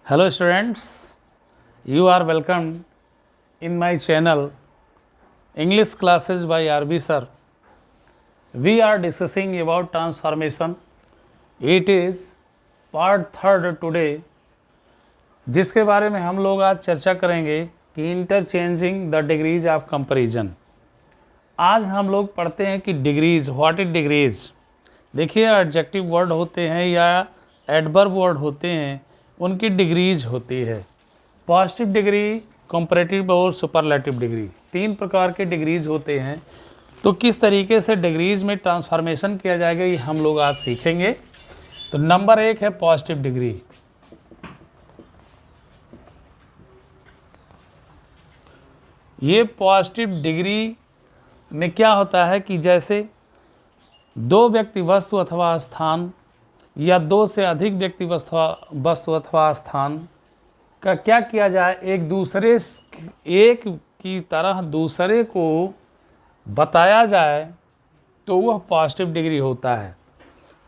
Hello students, you are welcome in my channel English classes by RB sir. We are discussing about transformation. It is part third today, जिसके बारे में हम लोग आज चर्चा करेंगे कि interchanging the degrees of comparison. आज हम लोग पढ़ते हैं कि डिग्रीज, व्हाट इज डिग्रीज। देखिए, एडजेक्टिव वर्ड होते हैं या एडवर्ब वर्ड होते हैं, उनकी डिग्रीज होती है। पॉजिटिव डिग्री, कंपैरेटिव और सुपरलेटिव डिग्री, तीन प्रकार के डिग्रीज होते हैं। तो किस तरीके से डिग्रीज में ट्रांसफॉर्मेशन किया जाएगा ये हम लोग आज सीखेंगे। तो नंबर 1 है पॉजिटिव डिग्री। ये पॉजिटिव डिग्री में क्या होता है कि जैसे दो व्यक्ति, वस्तु अथवा स्थान या दो से अधिक व्यक्ति, वस्तु अथवा स्थान का क्या किया जाए, एक की तरह दूसरे को बताया जाए, तो वह पॉजिटिव डिग्री होता है।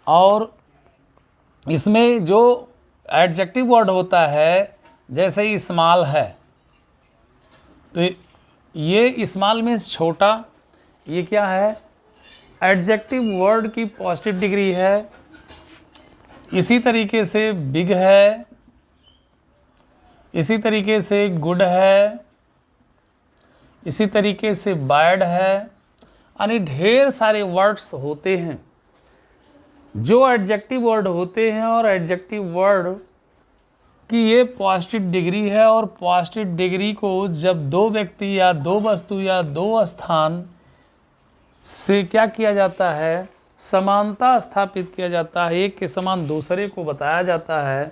और इसमें जो एडजेक्टिव वर्ड होता है, जैसे स्मॉल है, तो ये स्मॉल मीन्स छोटा, ये क्या है, एडजेक्टिव वर्ड की पॉजिटिव डिग्री है। इसी तरीके से बिग है, इसी तरीके से गुड है, इसी तरीके से बैड है, यानी ढेर सारे वर्ड्स होते हैं जो एडजेक्टिव वर्ड होते हैं। और एडजेक्टिव वर्ड की ये पॉजिटिव डिग्री है। और पॉजिटिव डिग्री को जब दो व्यक्ति या दो वस्तु या दो स्थान से क्या किया जाता है, समानता स्थापित किया जाता है, एक के समान दूसरे को बताया जाता है,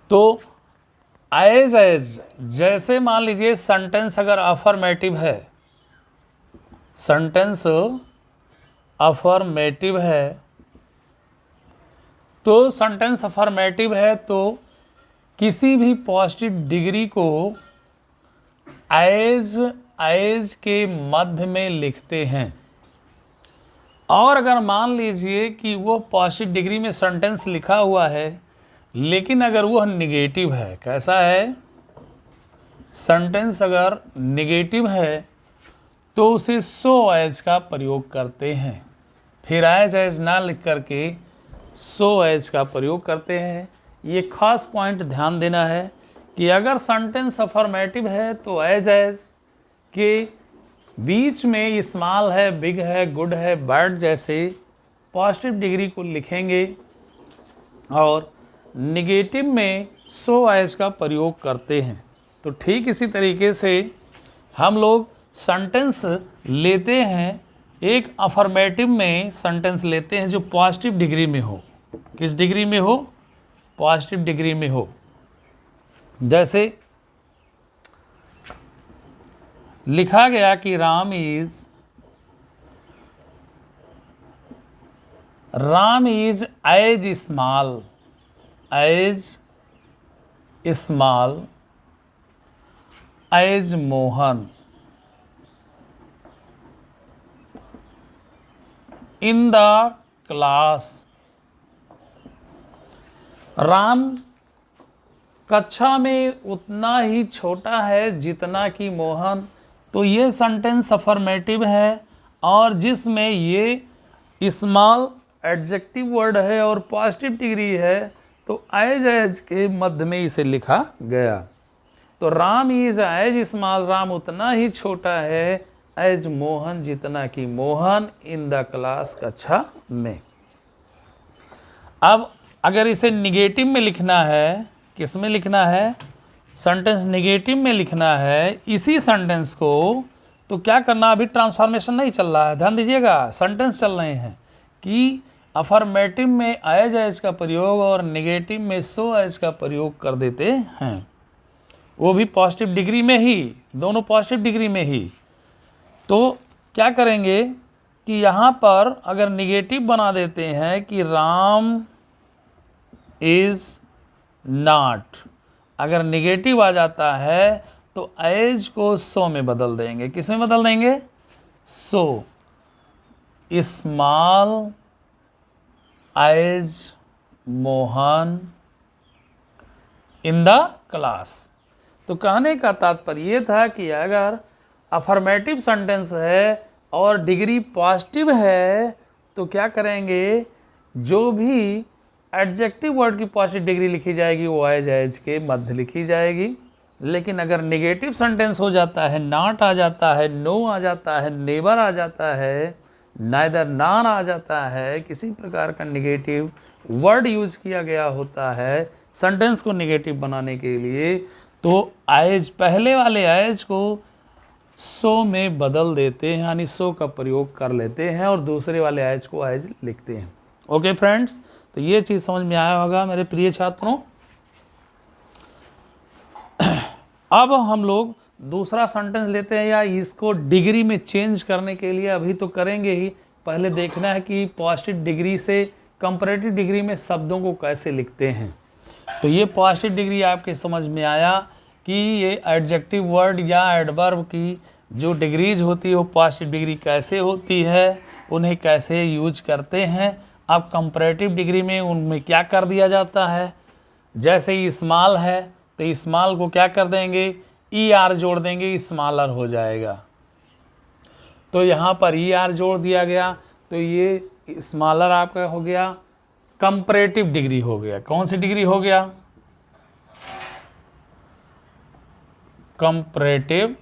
तो एज जैसे मान लीजिए सेंटेंस अगर अफर्मेटिव है, सेंटेंस अफर्मेटिव है, तो सेंटेंस अफर्मेटिव है तो किसी भी पॉजिटिव डिग्री को एज के मध्य में लिखते हैं। और अगर मान लीजिए कि वो पॉजिटिव डिग्री में सेंटेंस लिखा हुआ है, लेकिन अगर वह निगेटिव है, कैसा है, सेंटेंस अगर निगेटिव है तो उसे सो एज का प्रयोग करते हैं। फिर एज ना लिख करके सो एज का प्रयोग करते हैं। ये खास पॉइंट ध्यान देना है कि अगर सेंटेंस अफर्मेटिव है तो एज के बीच में स्मॉल है, बिग है, गुड है, बैड जैसे पॉजिटिव डिग्री को लिखेंगे। और निगेटिव में सो एज का प्रयोग करते हैं। तो ठीक इसी तरीके से हम लोग सेंटेंस लेते हैं, एक अफर्मेटिव में सेंटेंस लेते हैं जो पॉजिटिव डिग्री में हो। किस डिग्री में हो, पॉजिटिव डिग्री में हो। जैसे लिखा गया कि Ram is as small as Mohan in the class. Ram कक्षा में उतना ही छोटा है जितना कि मोहन। तो ये सेंटेंस अफर्मेटिव है और जिसमें ये स्मॉल एडजेक्टिव वर्ड है और पॉजिटिव डिग्री है, तो एज के मध्य में इसे लिखा गया। तो Ram is as small, Ram उतना ही छोटा है, एज मोहन जितना कि मोहन इन द क्लास, कक्षा में। अब अगर इसे निगेटिव में लिखना है, किस में लिखना है, सेंटेंस निगेटिव में लिखना है इसी सेंटेंस को, तो क्या करना, अभी ट्रांसफॉर्मेशन नहीं चल रहा है, ध्यान दीजिएगा, सेंटेंस चल रहे हैं कि अफर्मेटिव में एज का प्रयोग और निगेटिव में सो एज का प्रयोग कर देते हैं, वो भी पॉजिटिव डिग्री में ही, दोनों पॉजिटिव डिग्री में ही। तो क्या करेंगे कि यहाँ पर अगर निगेटिव बना देते हैं कि राम इज नॉट, अगर निगेटिव आ जाता है तो एज को सो में बदल देंगे। किस में बदल देंगे, so small as Mohan in the class. तो कहने का तात्पर्य ये था कि अगर अफर्मेटिव सेंटेंस है और डिग्री पॉजिटिव है तो क्या करेंगे, जो भी एडजेक्टिव वर्ड की पॉजिटिव डिग्री लिखी जाएगी वो एज के मध्य लिखी जाएगी। लेकिन अगर नेगेटिव सेंटेंस हो जाता है, नॉट आ जाता है, नो आ जाता है, नेवर आ जाता है, नाइदर नॉन आ जाता है, किसी प्रकार का नेगेटिव वर्ड यूज किया गया होता है सेंटेंस को नेगेटिव बनाने के लिए, तो एज, पहले वाले एज को सो में बदल देते हैं, यानी सो का प्रयोग कर लेते हैं और दूसरे वाले एज को एज लिखते हैं। ओके फ्रेंड्स, तो ये चीज़ समझ में आया होगा मेरे प्रिय छात्रों। अब हम लोग दूसरा सेंटेंस लेते हैं, या इसको डिग्री में चेंज करने के लिए अभी तो करेंगे ही, पहले देखना है कि पॉजिटिव डिग्री से कंपैरेटिव डिग्री में शब्दों को कैसे लिखते हैं। तो ये पॉजिटिव डिग्री आपके समझ में आया कि ये एडजेक्टिव वर्ड या एडवर्ब की जो डिग्रीज होती है वो पॉजिटिव डिग्री कैसे होती है, उन्हें कैसे यूज करते हैं। अब कंपैरेटिव डिग्री में उनमें क्या कर दिया जाता है, जैसे ही स्मॉल है तो स्मॉल को क्या कर देंगे, ई आर जोड़ देंगे, स्मॉलर हो जाएगा। तो यहाँ पर ई आर जोड़ दिया गया तो ये स्मॉलर आपका हो गया, कंपैरेटिव डिग्री हो गया। कौन सी डिग्री हो गया, कंपैरेटिव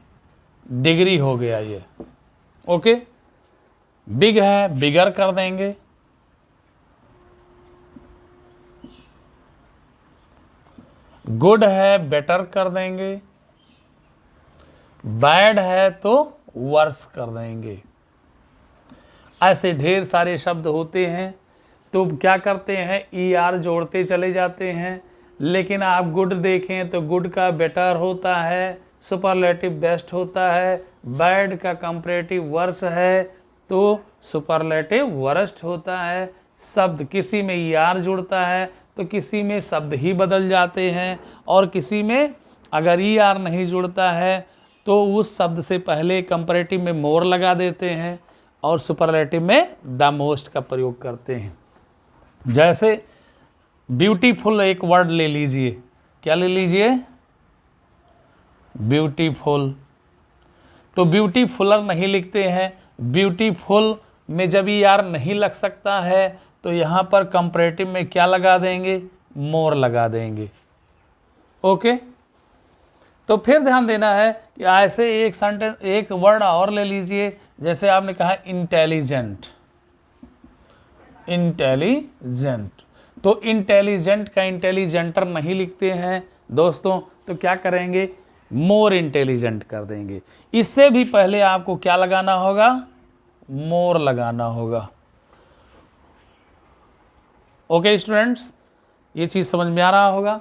डिग्री हो गया ये। ओके, बिग है, बिगर कर देंगे, गुड है, बेटर कर देंगे, बैड है तो वर्स कर देंगे। ऐसे ढेर सारे शब्द होते हैं, तो क्या करते हैं, ई आर जोड़ते चले जाते हैं। लेकिन आप गुड देखें तो गुड का बेटर होता है, सुपरलेटिव बेस्ट होता है, बैड का कंपैरेटिव वर्स है तो सुपरलेटिव वर्स्ट होता है। शब्द किसी में ई आर जुड़ता है तो किसी में शब्द ही बदल जाते हैं, और किसी में अगर ई आर नहीं जुड़ता है तो उस शब्द से पहले कंपैरेटिव में मोर लगा देते हैं और सुपरलेटिव में द मोस्ट का प्रयोग करते हैं। जैसे ब्यूटीफुल एक वर्ड ले लीजिए, क्या ले लीजिए, ब्यूटीफुल। तो ब्यूटीफुलर नहीं लिखते हैं, ब्यूटीफुल में जब ई आर नहीं लग सकता है तो यहाँ पर कंपैरेटिव में क्या लगा देंगे, मोर लगा देंगे। ओके, तो फिर ध्यान देना है कि ऐसे एक सेंटेंस, एक वर्ड और ले लीजिए, जैसे आपने कहा इंटेलिजेंट, इंटेलिजेंट। तो इंटेलिजेंट का इंटेलिजेंटर नहीं लिखते हैं दोस्तों, तो क्या करेंगे, मोर इंटेलिजेंट कर देंगे। इससे भी पहले आपको क्या लगाना होगा, मोर लगाना होगा। ओके स्टूडेंट्स, ये चीज़ समझ में आ रहा होगा।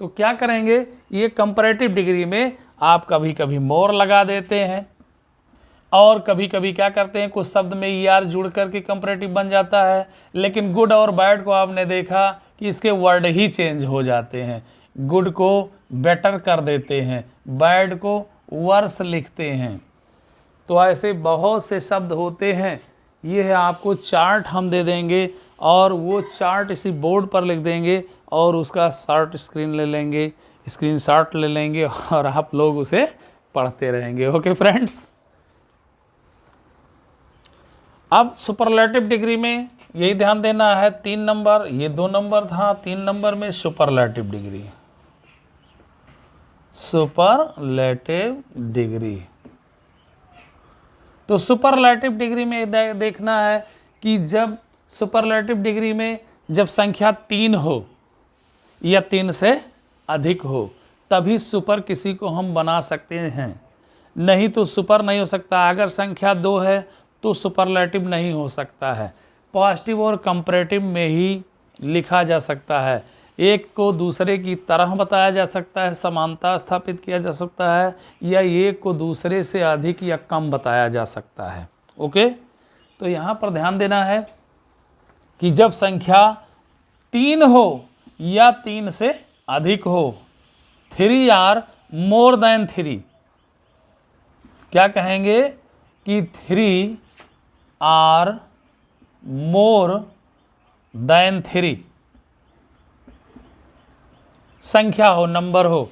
तो क्या करेंगे, ये कंपैरेटिव डिग्री में आप कभी कभी मोर लगा देते हैं और कभी कभी क्या करते हैं, कुछ शब्द में ई आर जुड़ करके कंपैरेटिव बन जाता है। लेकिन गुड और बैड को आपने देखा कि इसके वर्ड ही चेंज हो जाते हैं, गुड को बेटर कर देते हैं, बैड को वर्स लिखते हैं। तो ऐसे बहुत से शब्द होते हैं। ये है, आपको चार्ट हम दे देंगे और वो चार्ट इसी बोर्ड पर लिख देंगे और उसका शॉर्ट स्क्रीन ले लेंगे, स्क्रीनशॉट ले लेंगे और आप लोग उसे पढ़ते रहेंगे। ओके फ्रेंड्स, अब सुपरलेटिव डिग्री में यही ध्यान देना है, 3 नंबर, ये 2 नंबर था, 3 नंबर में सुपरलेटिव डिग्री, सुपरलेटिव डिग्री। तो सुपरलेटिव डिग्री में देखना है कि जब सुपरलेटिव डिग्री में जब संख्या 3 हो या 3 से अधिक हो तभी सुपर किसी को हम बना सकते हैं, नहीं तो सुपर नहीं हो सकता। अगर संख्या 2 है तो सुपरलेटिव नहीं हो सकता है। पॉजिटिव और कंपैरेटिव में ही लिखा जा सकता है, एक को दूसरे की तरह बताया जा सकता है, समानता स्थापित किया जा सकता है, या एक को दूसरे से अधिक या कम बताया जा सकता है। ओके, तो यहाँ पर ध्यान देना है कि जब संख्या 3 हो या 3 से अधिक हो, 3 आर मोर देन 3, क्या कहेंगे कि 3 आर मोर देन 3, संख्या हो, नंबर हो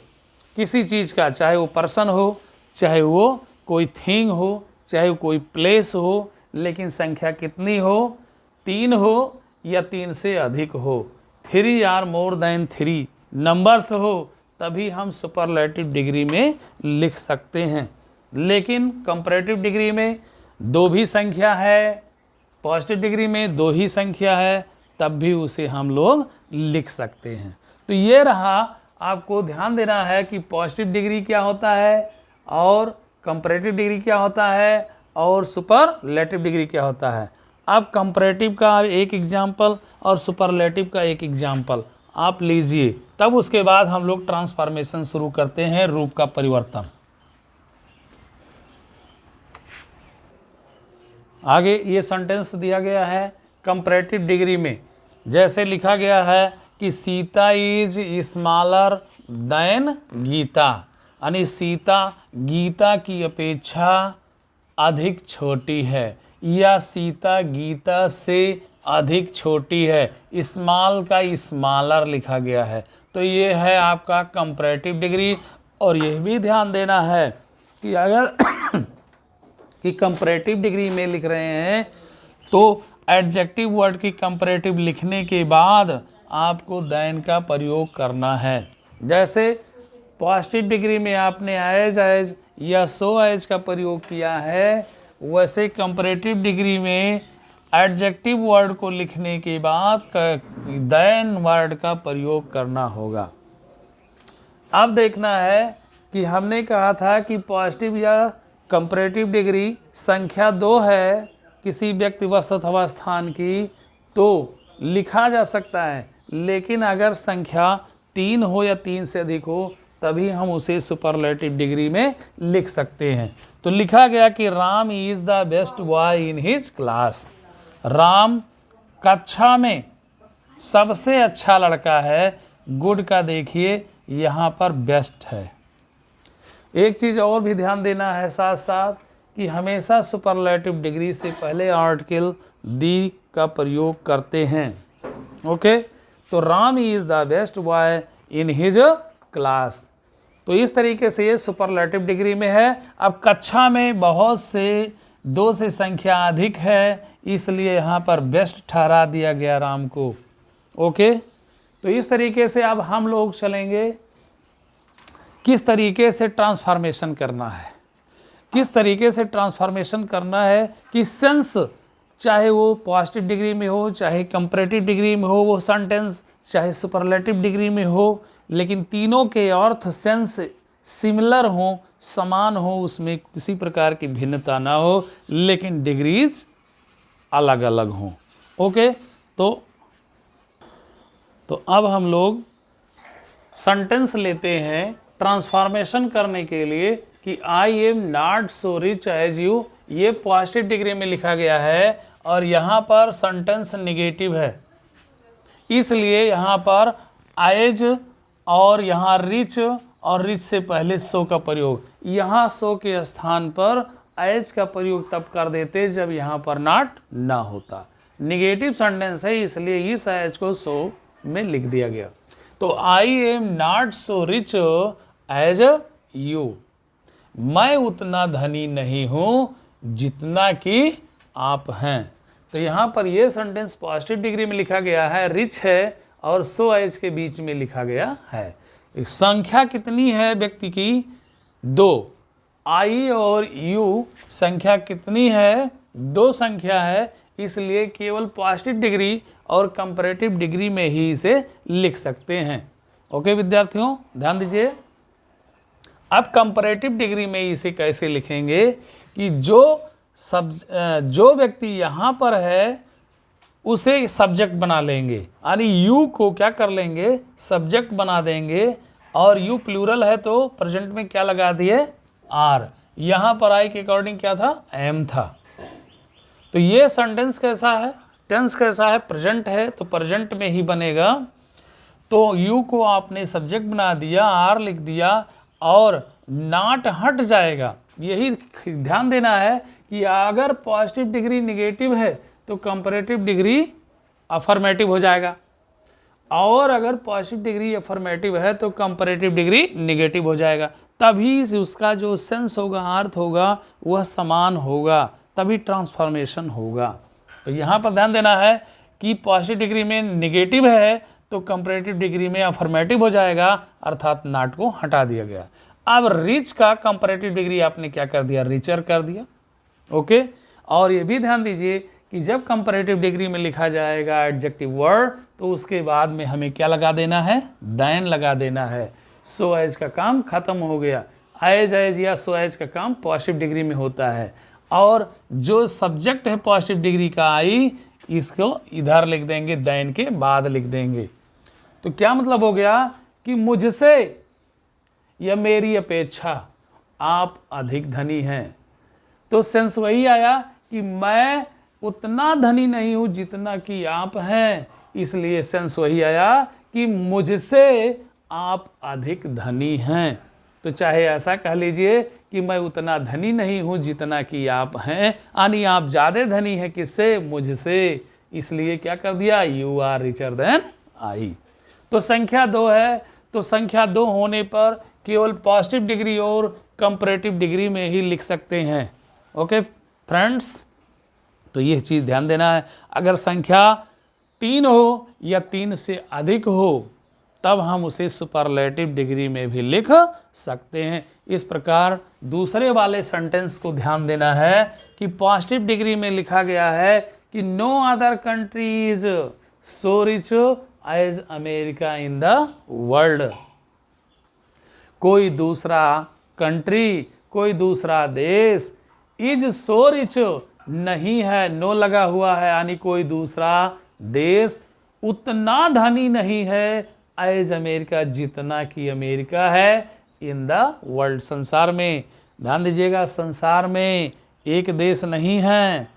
किसी चीज़ का, चाहे वो पर्सन हो, चाहे वो कोई थिंग हो, चाहे वो कोई प्लेस हो, लेकिन संख्या कितनी हो, 3 हो या 3 से अधिक हो, 3 आर मोर देन 3 नंबर्स हो, तभी हम सुपरलेटिव डिग्री में लिख सकते हैं। लेकिन कंपैरेटिव डिग्री में 2 भी संख्या है, पॉजिटिव डिग्री में 2 ही संख्या है, तब भी उसे हम लोग लिख सकते हैं। तो ये रहा, आपको ध्यान देना है कि पॉजिटिव डिग्री क्या होता है और कंपैरेटिव डिग्री क्या होता है और सुपरलेटिव डिग्री क्या होता है। अब कंपैरेटिव का एक एग्जाम्पल और सुपरलेटिव का एक एग्जाम्पल आप लीजिए, तब उसके बाद हम लोग ट्रांसफॉर्मेशन शुरू करते हैं, रूप का परिवर्तन। आगे ये सेंटेंस दिया गया है कंपैरेटिव डिग्री में, जैसे लिखा गया है कि Sita is smaller than Gita, यानी सीता गीता की अपेक्षा अधिक छोटी है या सीता गीता से अधिक छोटी है। स्मॉल का स्मॉलर लिखा गया है, तो ये है आपका कंपैरेटिव डिग्री। और यह भी ध्यान देना है कि अगर कि कंपैरेटिव डिग्री में लिख रहे हैं तो एडजेक्टिव वर्ड की कंपैरेटिव लिखने के बाद आपको देन का प्रयोग करना है। जैसे पॉजिटिव डिग्री में आपने एज या सो एज का प्रयोग किया है, वैसे कंपैरेटिव डिग्री में एडजेक्टिव वर्ड को लिखने के बाद देन वर्ड का प्रयोग करना होगा। अब देखना है कि हमने कहा था कि पॉजिटिव या कंपैरेटिव डिग्री संख्या 2 है किसी व्यक्ति, वस्तु अथवा स्थान की, तो लिखा जा सकता है, लेकिन अगर संख्या 3 हो या 3 से अधिक हो तभी हम उसे सुपरलेटिव डिग्री में लिख सकते हैं। तो लिखा गया कि Ram is the best boy in his class, Ram कक्षा में सबसे अच्छा लड़का है। गुड का देखिए यहाँ पर बेस्ट है। एक चीज़ और भी ध्यान देना है साथ साथ कि हमेशा सुपरलेटिव डिग्री से पहले आर्टिकल दी का प्रयोग करते हैं। ओके, तो Ram is the best boy in his class, तो इस तरीके से ये सुपरलेटिव डिग्री में है। अब कक्षा में बहुत से 2 से संख्या अधिक है, इसलिए यहाँ पर बेस्ट ठहरा दिया गया राम को। ओके, तो इस तरीके से अब हम लोग चलेंगे किस तरीके से ट्रांसफॉर्मेशन करना है, किस तरीके से ट्रांसफॉर्मेशन करना है कि सेंस, चाहे वो पॉजिटिव डिग्री में हो चाहे कंपैरेटिव डिग्री में हो, वो सेंटेंस चाहे सुपरलेटिव डिग्री में हो, लेकिन तीनों के अर्थ सेंस सिमिलर हो, समान हो, उसमें किसी प्रकार की भिन्नता ना हो, लेकिन डिग्रीज अलग अलग हों। ओके, तो अब हम लोग सेंटेंस लेते हैं ट्रांसफॉर्मेशन करने के लिए कि I am not so rich as you, ये पॉजिटिव डिग्री में लिखा गया है और यहाँ पर सेंटेंस निगेटिव है, इसलिए यहाँ पर एज और यहाँ रिच और रिच से पहले सो का प्रयोग, यहाँ सो के स्थान पर एज का प्रयोग तब कर देते जब यहाँ पर नॉट ना होता। निगेटिव सेंटेंस है इसलिए इस एज को सो में लिख दिया गया। तो I am not so rich as you, मैं उतना धनी नहीं हूँ जितना कि आप हैं। तो यहाँ पर ये सेंटेंस पॉजिटिव डिग्री में लिखा गया है, रिच है और सो एज के बीच में लिखा गया है। संख्या कितनी है व्यक्ति की? 2। आई और यू संख्या कितनी है? 2 संख्या है, इसलिए केवल पॉजिटिव डिग्री और कंपैरेटिव डिग्री में ही इसे लिख सकते हैं। ओके विद्यार्थियों, ध्यान दीजिए। अब कंपैरेटिव डिग्री में इसे कैसे लिखेंगे कि जो व्यक्ति यहाँ पर है उसे सब्जेक्ट बना लेंगे, यानी यू को क्या कर लेंगे? सब्जेक्ट बना देंगे, और यू प्लूरल है तो प्रेजेंट में क्या लगा दिए? आर। यहाँ पर आई के अकॉर्डिंग क्या था? एम था। तो ये सेंटेंस कैसा है? टेंस कैसा है? प्रेजेंट है, तो प्रेजेंट में ही बनेगा। तो यू को आपने सब्जेक्ट बना दिया, आर लिख दिया और नॉट हट जाएगा। यही ध्यान देना है कि अगर पॉजिटिव डिग्री निगेटिव है तो कंपैरेटिव डिग्री अफर्मेटिव हो जाएगा, और अगर पॉजिटिव डिग्री अफर्मेटिव है तो कंपैरेटिव डिग्री निगेटिव हो जाएगा, तभी से उसका जो सेंस होगा, अर्थ होगा, वह समान होगा, तभी ट्रांसफॉर्मेशन होगा। तो यहाँ पर ध्यान देना है कि पॉजिटिव डिग्री में निगेटिव है तो कंपैरेटिव डिग्री में अफर्मेटिव हो जाएगा, अर्थात नॉट को हटा दिया गया। अब रिच का कंपैरेटिव डिग्री आपने क्या कर दिया, रिचर कर दिया। ओके, और ये भी ध्यान दीजिए कि जब कंपैरेटिव डिग्री में लिखा जाएगा एडजेक्टिव वर्ड तो उसके बाद में हमें क्या लगा देना है, देन लगा देना है। सो एज का काम खत्म हो गया। एज एज या सो एज का काम पॉजिटिव डिग्री में होता है, और जो सब्जेक्ट है पॉजिटिव डिग्री का आई, इसको इधर लिख देंगे, देन के बाद लिख देंगे। तो क्या मतलब हो गया कि मुझसे या मेरी अपेक्षा आप अधिक धनी हैं। तो सेंस वही आया कि मैं उतना धनी नहीं हूं जितना कि आप हैं, इसलिए सेंस वही आया कि मुझसे आप अधिक धनी हैं। तो चाहे ऐसा कह लीजिए कि मैं उतना धनी नहीं हूं जितना कि आप हैं, यानी आप ज़्यादा धनी हैं किससे, मुझसे, इसलिए क्या कर दिया, you are richer than I. तो संख्या 2 है, तो संख्या 2 होने पर केवल पॉजिटिव डिग्री और कंपैरेटिव डिग्री में ही लिख सकते हैं। ओके फ्रेंड्स, तो ये चीज़ ध्यान देना है। अगर संख्या 3 हो या 3 से अधिक हो तब हम उसे सुपरलेटिव डिग्री में भी लिख सकते हैं। इस प्रकार दूसरे वाले सेंटेंस को ध्यान देना है कि पॉजिटिव डिग्री में लिखा गया है कि no other country is so rich as America in the world. कोई दूसरा कंट्री, कोई दूसरा देश इज सो रिच नहीं है, नो लगा हुआ है, यानी कोई दूसरा देश उतना धनी नहीं है एज अमेरिका, जितना कि अमेरिका है इन द वर्ल्ड, संसार में। ध्यान दीजिएगा, संसार में एक देश नहीं है,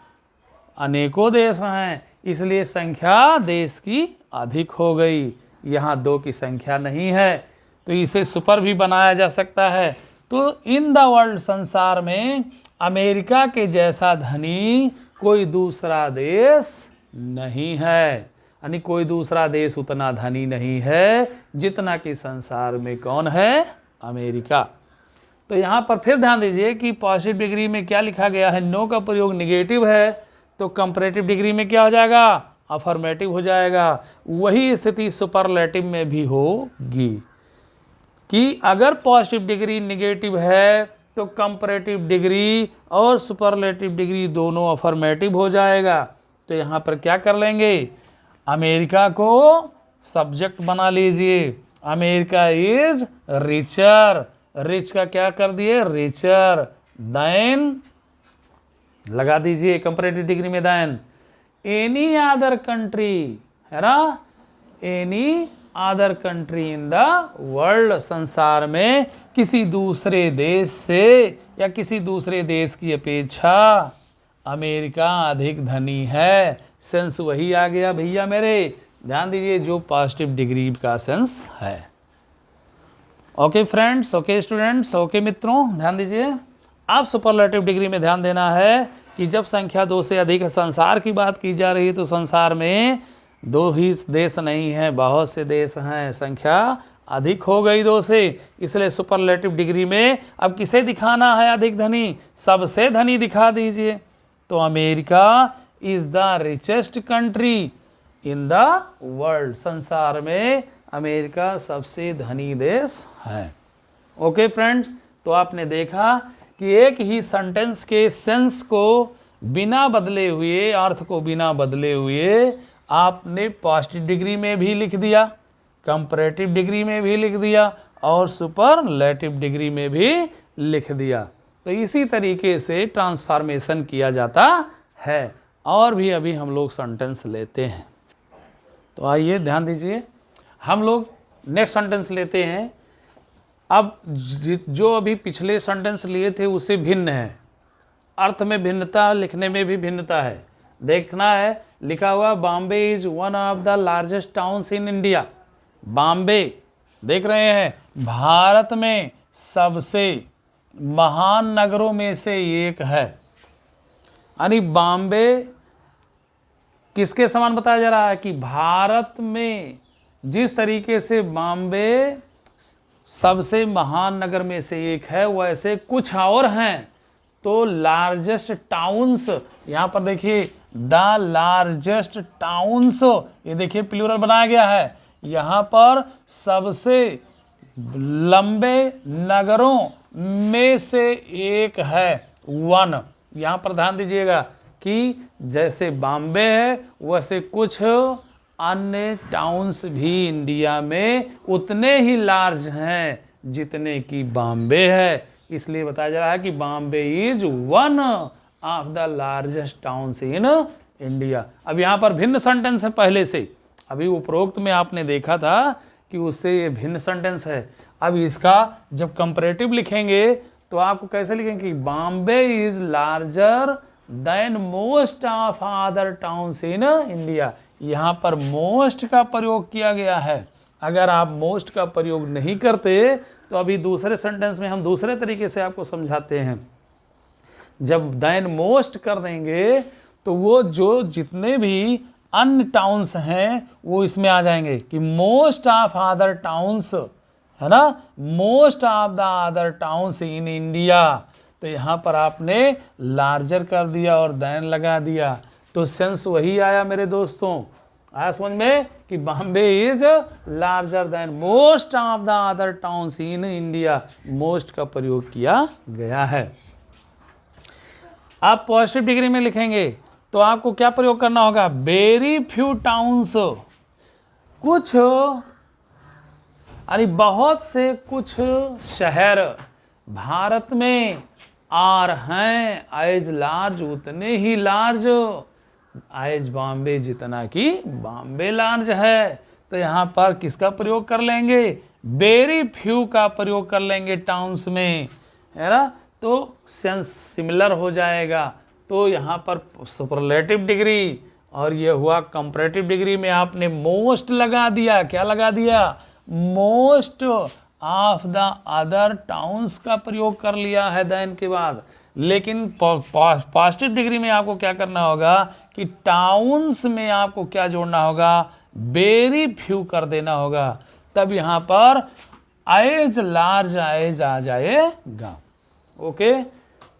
अनेकों देश हैं, इसलिए संख्या देश की अधिक हो गई। यहाँ 2 की संख्या नहीं है, तो इसे सुपर भी बनाया जा सकता है। तो इन द वर्ल्ड, संसार में अमेरिका के जैसा धनी कोई दूसरा देश नहीं है, यानी कोई दूसरा देश उतना धनी नहीं है जितना कि संसार में कौन है, अमेरिका। तो यहाँ पर फिर ध्यान दीजिए कि पॉजिटिव डिग्री में क्या लिखा गया है, नो का प्रयोग निगेटिव है, तो कंपैरेटिव डिग्री में क्या हो जाएगा, अफर्मेटिव हो जाएगा। वही स्थिति सुपरलेटिव में भी होगी कि अगर पॉजिटिव डिग्री निगेटिव है तो कंपैरेटिव डिग्री और सुपरलेटिव डिग्री दोनों अफर्मेटिव हो जाएगा। तो यहाँ पर क्या कर लेंगे, अमेरिका को सब्जेक्ट बना लीजिए, अमेरिका इज रिचर, रिच का क्या कर दिए, रिचर, देन लगा दीजिए कंपैरेटिव डिग्री में देन। एनी अदर कंट्री है ना, any other country in the world, संसार में किसी दूसरे देश से या किसी दूसरे देश की अपेक्षा अमेरिका अधिक धनी है। सेंस वही आ गया भैया मेरे, ध्यान दीजिए, जो पॉजिटिव डिग्री का सेंस है। Okay friends, okay students, okay मित्रों, ध्यान दीजिए। अब सुपरलेटिव डिग्री में ध्यान देना है कि जब संख्या 2 से अधिक संसार की बात की जा रही है तो संसार में 2 ही देश नहीं हैं, बहुत से देश हैं, संख्या अधिक हो गई 2 से, इसलिए सुपरलेटिव डिग्री में अब किसे दिखाना है अधिक धनी, सबसे धनी दिखा दीजिए। तो America is the richest country in the world, संसार में अमेरिका सबसे धनी देश है। ओके फ्रेंड्स, तो आपने देखा कि एक ही सेंटेंस के सेंस को बिना बदले हुए, अर्थ को बिना बदले हुए आपने पॉजिटिव डिग्री में भी लिख दिया, कंपैरेटिव डिग्री में भी लिख दिया और सुपरलेटिव डिग्री में भी लिख दिया। तो इसी तरीके से ट्रांसफॉर्मेशन किया जाता है। और भी अभी हम लोग सेंटेंस लेते हैं, तो आइए ध्यान दीजिए, हम लोग नेक्स्ट सेंटेंस लेते हैं। अब जो अभी पिछले सेंटेंस लिए थे उससे भिन्न है, अर्थ में भिन्नता, लिखने में भी भिन्नता है। देखना है, लिखा हुआ Bombay is one of the largest towns in India. Bombay देख रहे हैं, भारत में सबसे महान नगरों में से एक है, यानी बॉम्बे किसके समान बताया जा रहा है कि भारत में जिस तरीके से बॉम्बे सबसे महान नगर में से एक है, वैसे कुछ और हैं। तो लार्जेस्ट टाउन्स, यहाँ पर देखिए द लार्जेस्ट टाउन्स, ये देखिए प्लूरल बनाया गया है। यहाँ पर सबसे लंबे नगरों में से एक है, वन। यहाँ पर ध्यान दीजिएगा कि जैसे बॉम्बे है वैसे कुछ अन्य टाउन्स भी इंडिया में उतने ही लार्ज हैं जितने कि बॉम्बे है। इसलिए बताया जा रहा है कि Bombay is one of the largest towns in India. अब यहाँ पर भिन्न सेंटेंस है पहले से, अभी उपरोक्त में आपने देखा था कि उससे ये भिन्न सेंटेंस है। अब इसका जब कंपैरेटिव लिखेंगे तो आपको कैसे लिखेंगे कि Bombay is larger than most of other towns in India. यहाँ पर मोस्ट का प्रयोग किया गया है। अगर आप मोस्ट का प्रयोग नहीं करते तो अभी दूसरे सेंटेंस में हम दूसरे तरीके से आपको समझाते हैं। जब देन मोस्ट कर देंगे तो वो जो जितने भी अन्य टाउन्स हैं वो इसमें आ जाएंगे कि मोस्ट ऑफ अदर टाउन्स, है ना, most of the other towns in India. तो यहाँ पर आपने लार्जर कर दिया और देन लगा दिया, तो सेंस वही आया मेरे दोस्तों। आया समझ में कि Bombay is larger than most of the other towns in India. Most का प्रयोग किया गया है। आप पॉजिटिव डिग्री में लिखेंगे तो आपको क्या प्रयोग करना होगा, वेरी फ्यू टाउन्स, कुछ यानी बहुत से कुछ शहर भारत में आर हैं एज लार्ज, उतने ही लार्ज एज बॉम्बे, जितना कि बॉम्बे लार्ज है। तो यहाँ पर किसका प्रयोग कर लेंगे, वेरी फ्यू का प्रयोग कर लेंगे टाउन्स में, है ना, तो सेंस सिमिलर हो जाएगा। तो यहाँ पर सुपरलेटिव डिग्री और ये हुआ कंपैरेटिव डिग्री में आपने मोस्ट लगा दिया। क्या लगा दिया, most of the other towns का प्रयोग कर लिया है देन के बाद। लेकिन पॉजिटिव डिग्री में आपको क्या करना होगा कि टाउन्स में आपको क्या जोड़ना होगा, वेरी फ्यू कर देना होगा। तब यहाँ पर एज लार्ज एज आ जाएगा। ओके,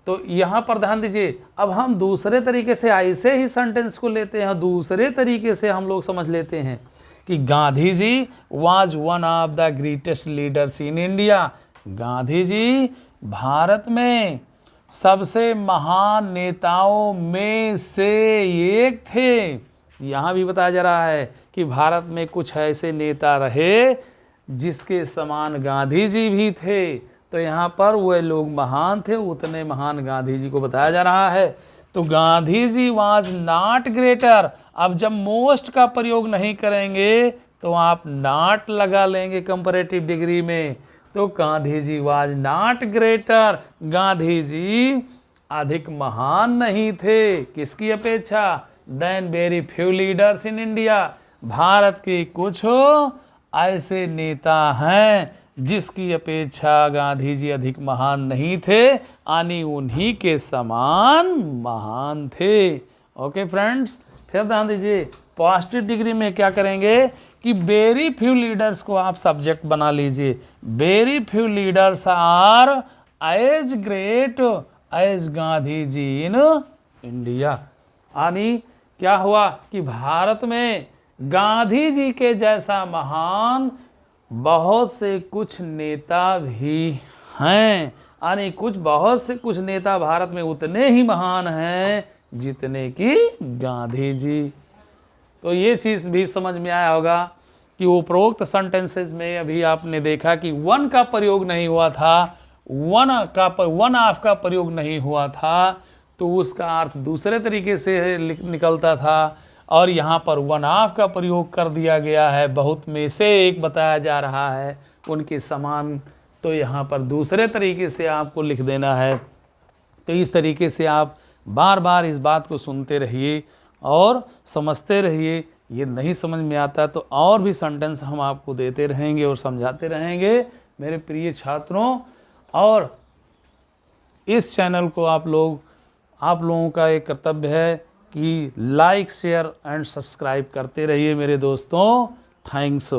तो यहाँ पर ध्यान दीजिए। अब हम दूसरे तरीके से ऐसे ही सेंटेंस को लेते हैं, दूसरे तरीके से हम लोग समझ लेते हैं कि Gandhi ji was one of the greatest leaders in India. Gandhi ji Bharat में सबसे महान नेताओं में से एक थे। यहाँ भी बताया जा रहा है कि भारत में कुछ ऐसे नेता रहे जिसके समान गांधी जी भी थे। तो यहाँ पर वे लोग महान थे, उतने महान गांधी जी को बताया जा रहा है। तो Gandhi ji was not greater. अब जब मोस्ट का प्रयोग नहीं करेंगे तो आप नॉट लगा लेंगे कंपैरेटिव डिग्री में। तो Gandhi ji was not greater, Gandhi ji अधिक महान नहीं थे किसकी अपेक्षा, than very few leaders in India. Bharat के कुछ ऐसे नेता हैं जिसकी अपेक्षा गांधी जी अधिक महान नहीं थे, यानी उन्हीं के समान महान थे। ओके फ्रेंड्स, फिर ध्यान दीजिए पॉजिटिव डिग्री में क्या करेंगे कि वेरी फ्यू लीडर्स को आप सब्जेक्ट बना लीजिए। Very few leaders are as great as Gandhi ji in India. यानी क्या हुआ कि भारत में गांधी जी के जैसा महान बहुत से कुछ नेता भी हैं, यानी बहुत से कुछ नेता भारत में उतने ही महान हैं जितने कि गांधी जी। तो ये चीज़ भी समझ में आया होगा कि उपरोक्त सेंटेंसेस में अभी आपने देखा कि वन का प्रयोग नहीं हुआ था, वन ऑफ का प्रयोग नहीं हुआ था, तो उसका अर्थ दूसरे तरीके से निकलता था। और यहाँ पर वन ऑफ का प्रयोग कर दिया गया है, बहुत में से एक बताया जा रहा है उनके समान, तो यहाँ पर दूसरे तरीके से आपको लिख देना है। तो इस तरीके से आप बार बार इस बात को सुनते रहिए और समझते रहिए। ये नहीं समझ में आता तो और भी सेंटेंस हम आपको देते रहेंगे और समझाते रहेंगे मेरे प्रिय छात्रों। और इस चैनल को आप लोगों का एक कर्तव्य है कि लाइक शेयर एंड सब्सक्राइब करते रहिए मेरे दोस्तों, थैंक्स